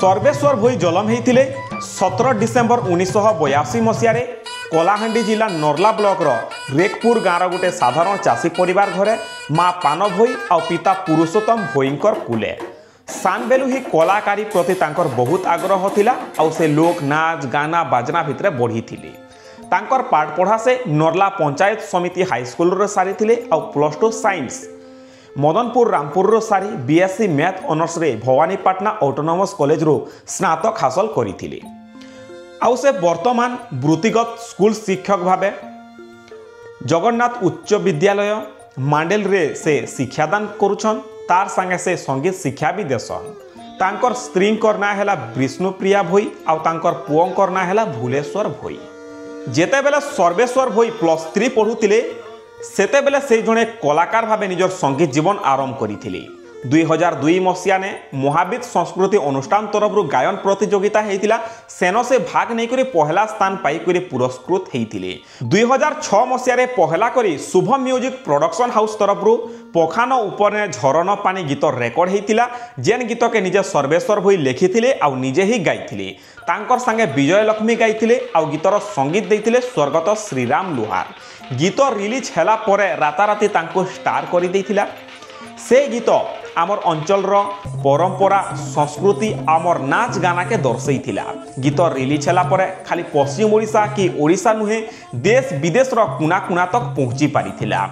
सर्वेश्वर भोई जन्म होते 17 डिसेम्बर 1982 मसीह कलाहांडी जिला नर्ला ब्लॉक रेकपुर गाँव गोटे साधारण चाषी परिवार घरे माँ पान भोई और पिता पुरुषोत्तम भोईंकर कुले सान बेलू ही कलाकारी प्रति तांकर बहुत आग्रह थिला और से लोक नाच गाना बाजना भितर बढ़ी थिले। तांकर पाठ पढ़ा से नर्ला पंचायत समिति हाईस्कूल सारी थिले और +2 साइंस मदनपुर रामपुर सारी बीएससी मैथ ऑनर्स रे भवानीपाटना ऑटोनोमस कॉलेज रो स्नातक हासिल करिथिले। आउ से वर्तमान वृत्तिगत स्कूल शिक्षक भावे जगन्नाथ उच्च विद्यालय मांडेल रे से शिक्षादान करुछन। तार संगे से संगीत शिक्षा भी देसन। तांकर स्त्री ना है विष्णुप्रिया भोई और तांकर पुओंकर ना है भुलेश्वर भोई। जेते बेले सर्वेश्वर भोई +3 पढ़ुतिले सेते बेले से जड़े कलाकार भावे निजर संगीत जीवन आरंभ करथिले। 2002 मसीहा ने महावीर संस्कृति अनुष्ठान तरफ गायन प्रतियोगिता होता सेन से भाग नहीं करी पहला स्थान पाई पुरस्कृत होते। 2006 मसीह पहला करी शुभम म्यूजिक प्रोडक्शन हाउस तरफ पखान उपरे झरन पानी गीत रेकर्ड होता जेन गीत के निजे सर्वेश्वर भोई लिखिथिले और निजे ही गाइथिले। तांकर संगे विजय लक्ष्मी गाइथिले और गीतर संगीत देइथिले स्वर्गत श्रीराम लुहार। गीत रिलीज हैला परे राताराती तांको स्टार करि देइथिला। से गीत आमर अंचल परंपरा संस्कृति आमर नाच गाना के दर्शई थिला। गीत रिलीज हैला परे खाली पश्चिम ओडिशा कि ओडिशा नुहे देश विदेश रो कुना कुना तक पहुंची पारिथिला।